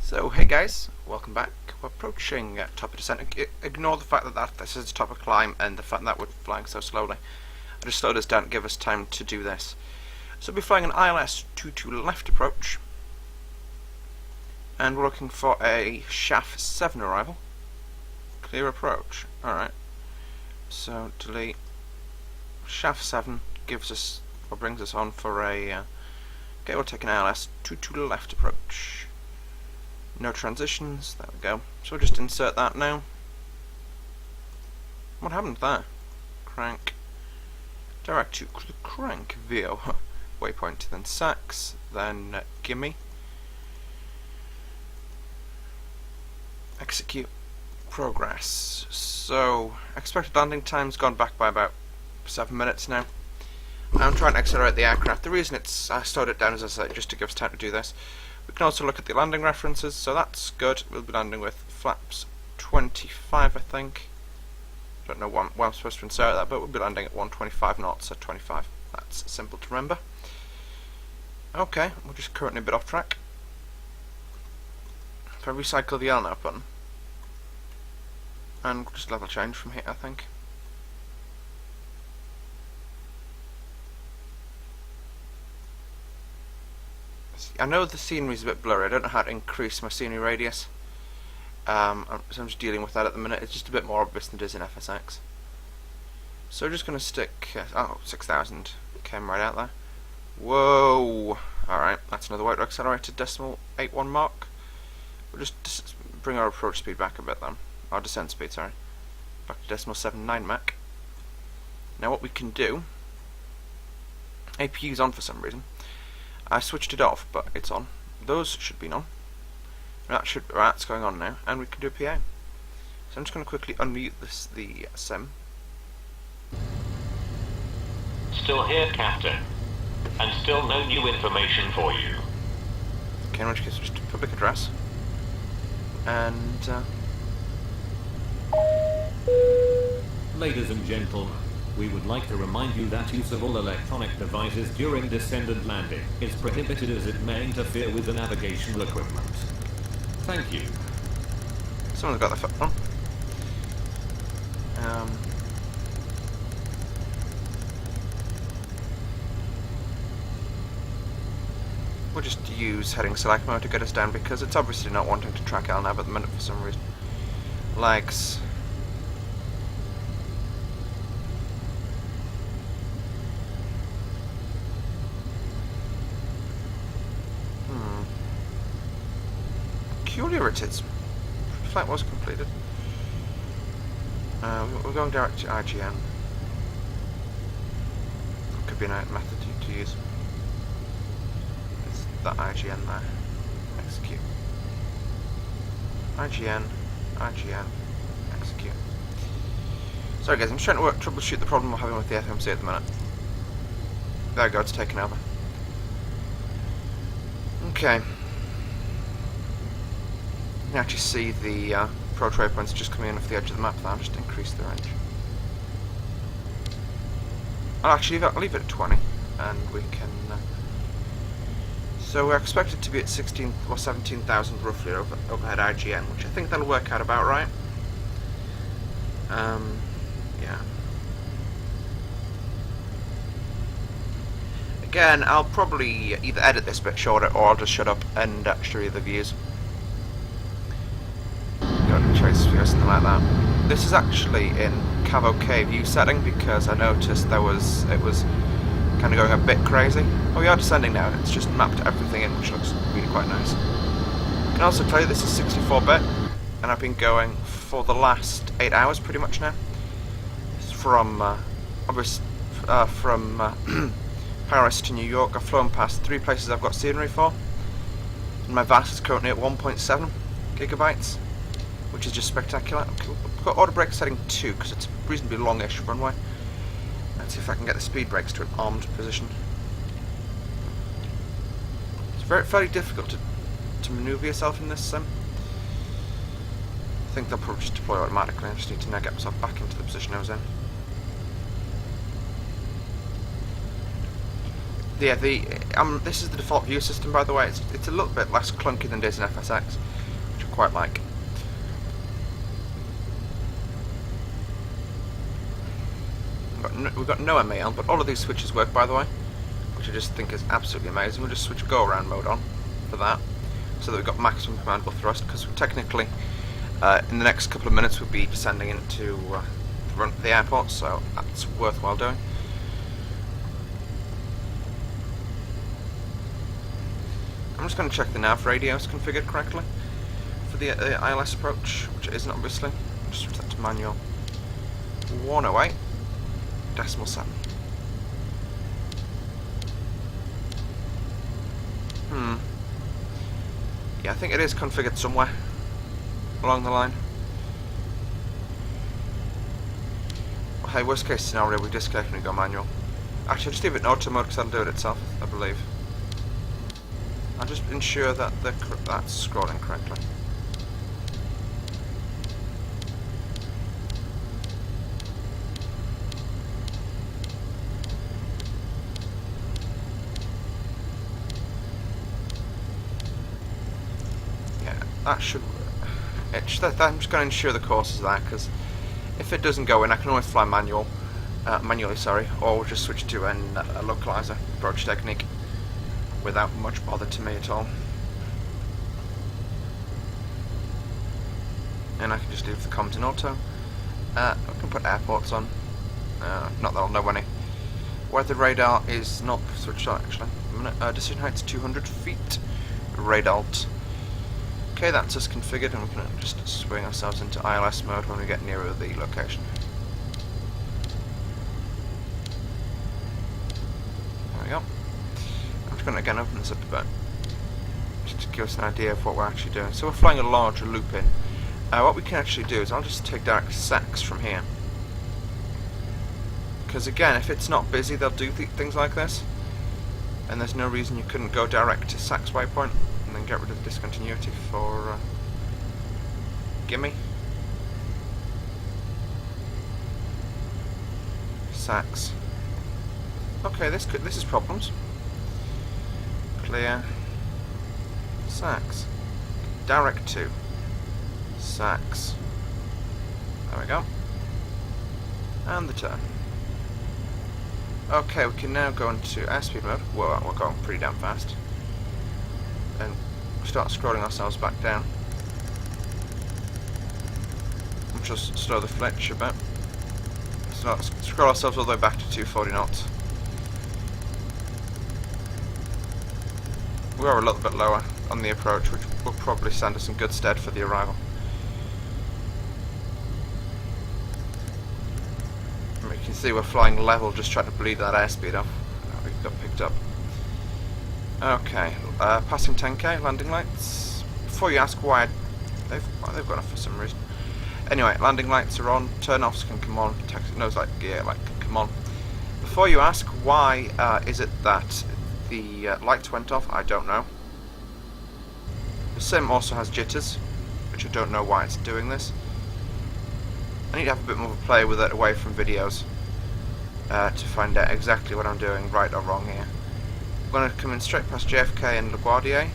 So hey guys, welcome back. We're approaching top of descent. Ignore the fact that this is a top of climb and the fact that we're flying so slowly. I just slowed us down to give us time to do this. So we'll be flying an ILS 22 left approach, and we're looking for a SHAF 7 arrival. Clear approach. Alright. So delete. SHAF 7 gives us or brings us on for a okay, we'll take an ILS 22 left approach. No transitions, there we go. So we'll just insert that now. What happened there? Crank. Direct to the crank VO. Waypoint, then sax, then gimme. Execute. Progress. So, expected landing time's gone back by about 7 minutes now. I'm trying to accelerate the aircraft. The reason I slowed it down, as I said, just to give us time to do this. We can also look at the landing references, so that's good. We'll be landing with flaps 25, I think. Don't know why I'm supposed to insert that, but we'll be landing at 125 knots at 25. That's simple to remember. Okay, we're just currently a bit off track. If I recycle the LNAV button, and we'll just level change from here, I think. I know the scenery's a bit blurry. I don't know how to increase my scenery radius. So I'm just dealing with that at the minute. It's just a bit more obvious than it is in FSX. So we're just going to stick 6,000 came right out there. Whoa! Alright, that's another way to accelerate to decimal 81 mark. We'll just bring our approach speed back a bit then. Our descent speed, sorry. Back to decimal 79 Mach. Now what we can do, APU's on for some reason. I switched it off, but it's on. Those should be on. That's going on now, and we can do a PA. So I'm just going to quickly unmute the sim. Still here, Captain, and still no new information for you. Okay, in which case just public address. And ladies and gentlemen, we would like to remind you that use of all electronic devices during descent and landing is prohibited as it may interfere with the navigational equipment. Thank you. Someone's got their phone on. We'll just use heading select mode to get us down because it's obviously not wanting to track LNAV at the minute for some reason. Legs. Peculiar it is. Flight was completed. We're going direct to IGN. Could be a method to use. It's that IGN there. Execute. IGN. Execute. Sorry guys, I'm just trying to troubleshoot the problem we're having with the FMC at the minute. There we go, it's taken over. Okay. You can actually see the approach waypoints just coming in off the edge of the map there. I'll just increase the range. I'll actually leave it at 20, and we can. So we're expected to be at 16 or 17,000 roughly overhead IGN, which I think that'll work out about right. Yeah. Again, I'll probably either edit this bit shorter, or I'll just shut up and show you the views. Or something like that. This is actually in LFPO-KEWR view setting because I noticed it was kind of going a bit crazy. Oh, we are descending now, and it's just mapped everything in, which looks really quite nice. I can also tell you this is 64-bit, and I've been going for the last 8 hours pretty much now. It's from Paris to New York. I've flown past 3 places I've got scenery for, and my VAS is currently at 1.7 gigabytes. Which is just spectacular. I've got auto brake setting 2 because it's a reasonably longish runway. Let's see if I can get the speed brakes to an armed position. It's fairly difficult to manoeuvre yourself in this sim. I think they'll probably just deploy automatically. I just need to now get myself back into the position I was in. Yeah, this is the default view system, by the way. It's a little bit less clunky than it is in FSX. quite like. We've got no MA on, but all of these switches work, by the way, which I just think is absolutely amazing. We'll just switch go-around mode on for that, so that we've got maximum commandable thrust, because technically in the next couple of minutes we'll be descending into the airport, so that's worthwhile doing. I'm just going to check the nav radio is configured correctly for the ILS approach, which it isn't obviously. I'll just switch that to manual. 108.7. Yeah, I think it is configured somewhere along the line. Well, hey, worst case scenario, we disconnect and we go manual. Actually, I'll just leave it in auto mode because that'll do it itself, I believe. I'll just ensure that that's scrolling correctly. Yeah, that should work. I'm just going to ensure the course is that, because if it doesn't go in, I can always fly manually, or we'll just switch to a localizer approach technique without much bother to me at all. And I can just leave the comms in auto. I can put airports on. Not that I'll know any. Weather radar is not switched on actually. Decision height's 200 feet. Radar alt. Okay, that's us configured, and we can just swing ourselves into ILS mode when we get nearer the location. There we go. I'm just going to again open this up a bit, just to give us an idea of what we're actually doing. So we're flying a larger loop in. What we can actually do is I'll just take direct SACs from here. Because again, if it's not busy, they'll do things like this. And there's no reason you couldn't go direct to SACs waypoint and then get rid of the discontinuity for gimme. SACs. Okay, this is problems. Clear. SACs. Direct to SACs. There we go. And the turn. Okay, we can now go into airspeed mode. Whoa, we're going pretty damn fast. And start scrolling ourselves back down. We'll just slow the fletch a bit. So scroll ourselves all the way back to 240 knots. We are a little bit lower on the approach, which will probably stand us in good stead for the arrival. And you can see we're flying level, just trying to bleed that airspeed off. We got picked up. Okay, passing 10k, landing lights. Before you ask why, they've gone off for some reason. Anyway, landing lights are on, turn-offs can come on, nose light gear light can come on. Before you ask why is it that the lights went off, I don't know. The sim also has jitters, which I don't know why it's doing this. I need to have a bit more of a play with it away from videos to find out exactly what I'm doing right or wrong here. I'm going to come in straight past JFK and LaGuardia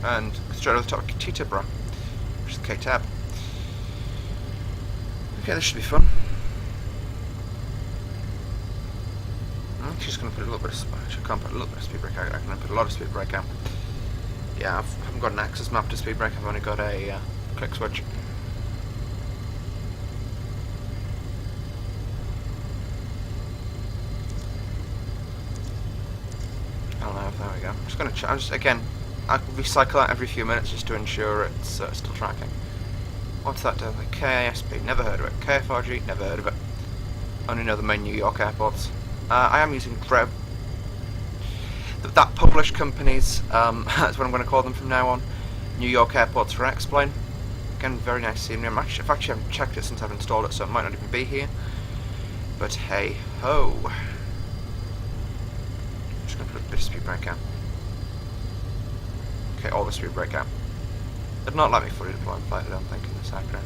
and straight over the top of Teterboro, which is K-Tab. Okay, this should be fun. I'm just going to put a little bit of I can't put a little bit of speed brake out. I can put a lot of speed brake out. Yeah, I haven't got an axis map to speed brake. I've only got a click switch. Oh no, there we go. I'm just going to again, I recycle that every few minutes just to ensure it's still tracking. What's that doing? KASP, never heard of it. KFRG, never heard of it. Only know the main New York airports. I am using that published companies, that's what I'm going to call them from now on. New York airports for X-Plane. Again, very nice scenery. I've actually haven't checked it since I've installed it, so it might not even be here. But hey ho. I'm just going to put a bit of speed brake out. Okay, all the speed brake out. It'd not let me fully deploy and flight, I don't think, in this aircraft.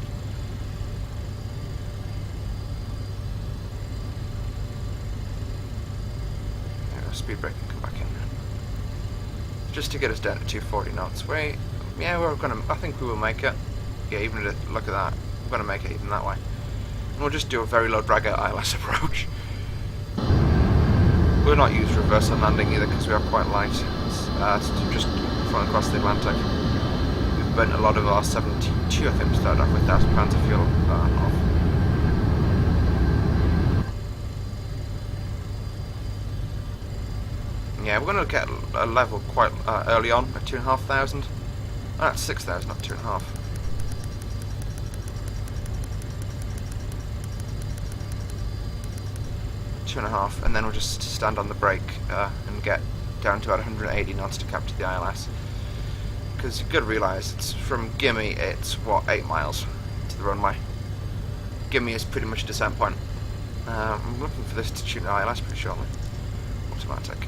Speed brake and come back in. Just to get us down to 240 knots. Wait, Yeah, I think we will make it. Yeah, even look at that. We're gonna make it even that way. And we'll just do a very low drag out ILS approach. We'll not use reverse on landing either because we are quite light. Just flying across the Atlantic. We've burnt a lot of our 72, I think we started off with £1,000 of fuel off. Yeah, we're going to get a level quite early on at 2,500. That's 6,000, not 2.5. Two and a half, and then we'll just stand on the brake and get down to about 180 knots to capture the ILS. Because you've got to realise, it's from Gimme, it's what, 8 miles to the runway. Gimme is pretty much a descent point. I'm looking for this to tune the ILS pretty shortly. Automatic.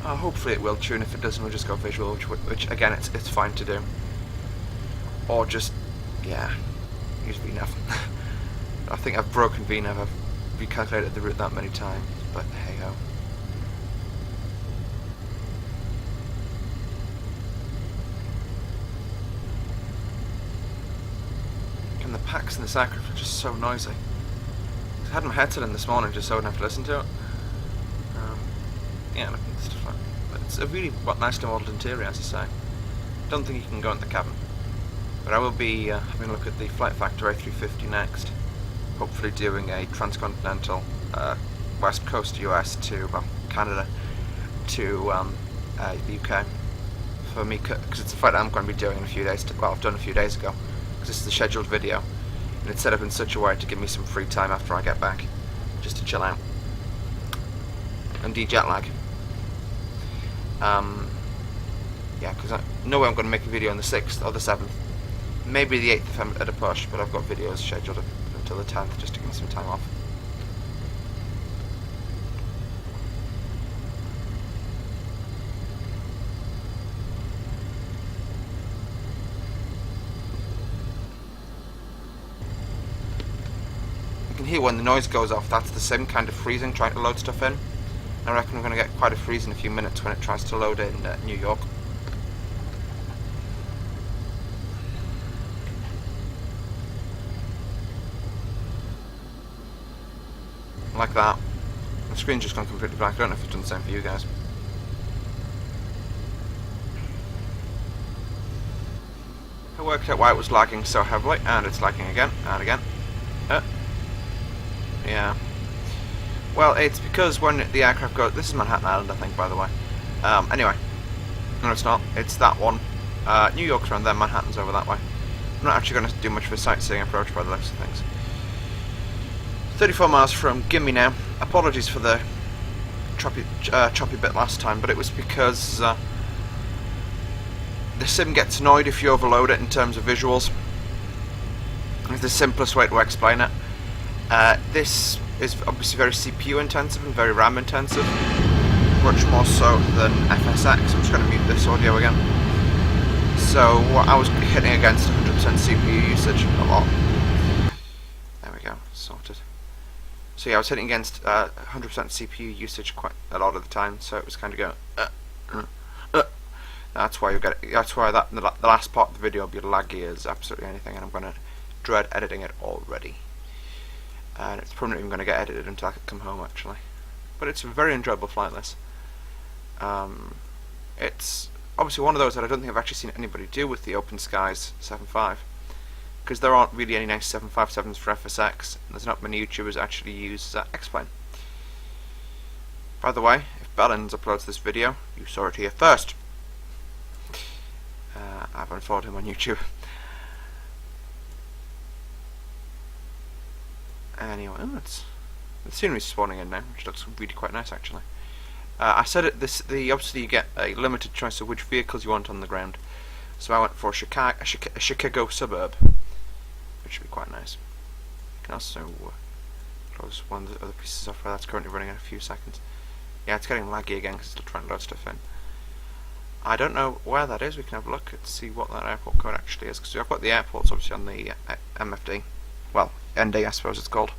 Hopefully it will tune. If it doesn't, we'll just go visual, which again, it's fine to do. Or just, yeah, use VNAV. I think I've broken VNAV. I've recalculated the route that many times, but hey ho. And the packs in this aircraft are just so noisy. I had my headset in this morning just so I wouldn't have to listen to it. Yeah, look at stuff like that. But it's a really nicely modelled interior, as I say. Don't think you can go in the cabin. But I will be having a look at the Flight Factor A350 next. Hopefully doing a transcontinental west coast US to Canada to the UK for me, because it's a flight I'm going to be doing in a few days. Well, I've done a few days ago, because this is a scheduled video, and it's set up in such a way to give me some free time after I get back, just to chill out and de-jet lag. Yeah, because I know I'm going to make a video on the 6th or the 7th, maybe the 8th if I'm at a push, but I've got videos scheduled until the 10th just to give me some time off. You can hear when the noise goes off, that's the sim kind of freezing, trying to load stuff in. I reckon we're going to get quite a freeze in a few minutes when it tries to load in New York. Like that. The screen's just gone completely black. I don't know if it's done the same for you guys. I worked out why it was lagging so heavily, and it's lagging again, and again. Yeah. Well, it's because when the aircraft goes... This is Manhattan Island, I think, by the way. Anyway. No, it's not. It's that one. New York's around there, Manhattan's over that way. I'm not actually going to do much of a sightseeing approach by the looks of things. 34 miles from Gimme now. Apologies for the choppy bit last time, but it was because the sim gets annoyed if you overload it in terms of visuals. It's the simplest way to explain it. This is obviously very CPU intensive and very RAM intensive, much more so than FSX. I'm just going to mute this audio again. So I was hitting against 100% CPU usage a lot. There we go, sorted. So yeah, I was hitting against 100% CPU usage quite a lot of the time, so it was kind of going. That's why you get. That's why the last part of the video will be laggy as absolutely anything, and I'm going to dread editing it already. And it's probably not even going to get edited until I come home, actually. But it's a very enjoyable flight, this. It's obviously one of those that I don't think I've actually seen anybody do with the Open Skies 7.5, because there aren't really any nice 757s for FSX, and there's not many YouTubers that actually use X-Plane. By the way, if Bellins uploads this video, you saw it here first. I've unfollowed him on YouTube. Anyway, the scenery's spawning in now, which looks really quite nice actually. I said obviously you get a limited choice of which vehicles you want on the ground, so I went for a Chicago Suburb, which should be quite nice. You can also close one of the other pieces of software that's currently running in a few seconds. Yeah, it's getting laggy again because it's still trying to load stuff in. I don't know where that is. We can have a look and see what that airport code actually is, because I've got the airports obviously on the MFD. Well, ND I suppose it's called.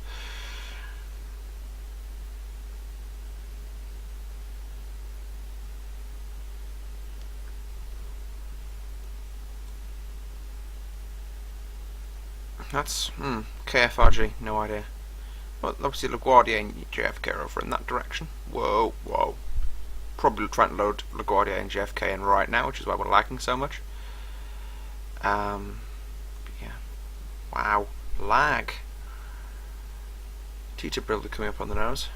That's KFRG, no idea. Well, obviously LaGuardia and JFK are over in that direction. Whoa, whoa. Probably trying to load LaGuardia and JFK in right now, which is why we're lagging so much. Yeah. Wow. Lag. Teterboro coming up on the nose.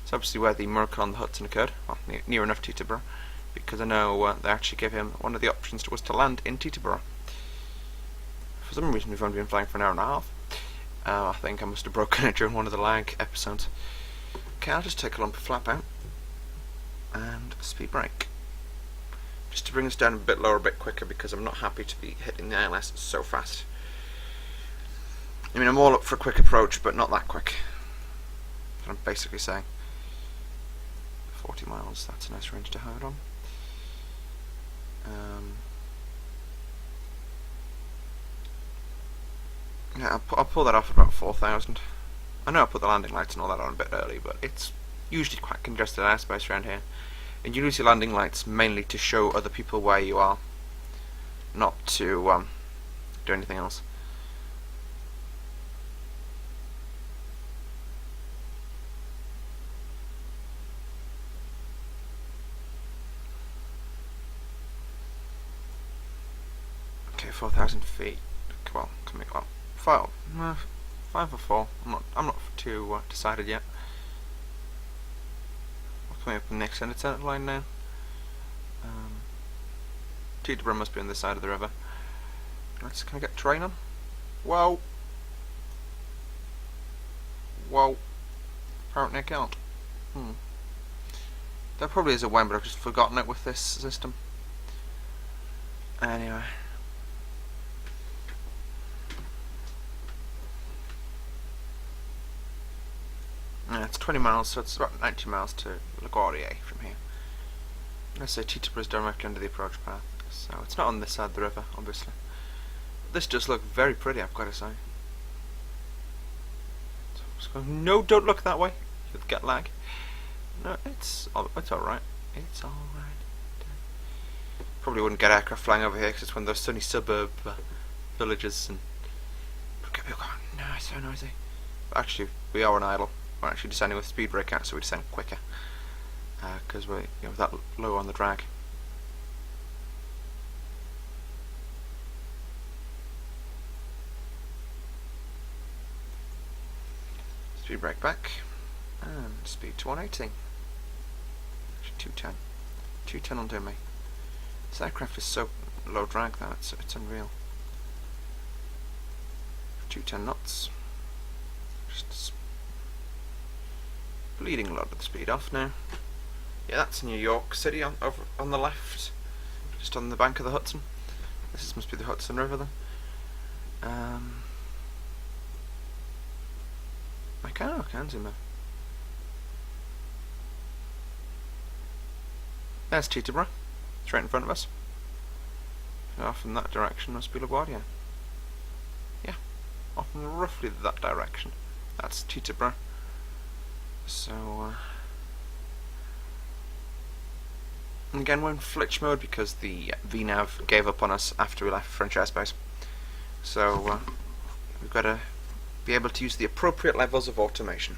It's obviously where the miracle on the Hudson occurred. Well, near enough Teterboro. Because I know they actually gave him one of the options was to land in Teterboro. For some reason we've only been flying for an hour and a half. I think I must have broken it during one of the lag episodes. Okay, I'll just take a lump of flap out. And speed brake. Just to bring us down a bit lower, a bit quicker, because I'm not happy to be hitting the ILS so fast. I mean, I'm all up for a quick approach, but not that quick. That's what I'm basically saying. 40 miles, that's a nice range to hold on. Yeah, I'll pull that off at about 4,000. I know I put the landing lights and all that on a bit early, but it's usually quite congested airspace around here. And you use your landing lights mainly to show other people where you are, not to do anything else. Okay, 4,000 feet. Well, coming up. 5 or 4. I'm not too decided yet. We're coming up the next extended line now. Teterboro must be on this side of the river. Can I get terrain on? Whoa! Whoa! Apparently I can't. There probably is a way, but I've just forgotten it with this system. Anyway. It's 20 miles, so it's about 90 miles to LaGuardia from here. Let's say Teterboro is directly under the approach path, so it's not on this side of the river, obviously. This does look very pretty, I've got to say. So no, don't look that way. You'll get lag. No, it's alright. It's alright. Probably wouldn't get aircraft flying over here because it's one of those sunny suburb villages, and people going, no, it's so noisy. But actually, we are on idle. We're actually descending with speed brake out, so we descend quicker because we're that low on the drag. Speed brake back and speed to 180. Actually 210. 210 will do me. This aircraft is so low drag that it's unreal. 210 knots. Just bleeding a lot of the speed off now. Yeah, that's New York City over on the left, just on the bank of the Hudson. This must be the Hudson River then. I can zoom in. There's Teterboro. It's right in front of us. Off in that direction must be LaGuardia. Yeah, off in roughly that direction. That's Teterboro. So, and again we're in flitch mode because the VNav gave up on us after we left French airspace. So we've got to be able to use the appropriate levels of automation.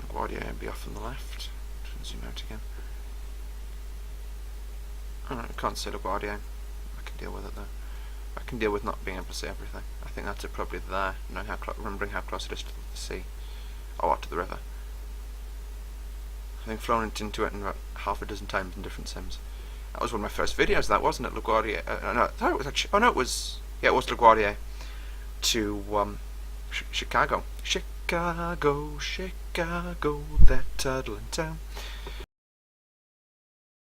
LaGuardia be off on the left. Zoom out again. Alright, I can't see LaGuardia. I can deal with it though. I can deal with not being able to see everything. I think that's it probably there, knowing remembering how close it is to the sea. Or to the river. I think flown into it in about half a dozen times in different sims. That was one of my first videos, that wasn't it? LaGuardia. No, I thought it was actually. Oh no, it was. Yeah, it was LaGuardia to Chicago. Chicago, that tuddling town.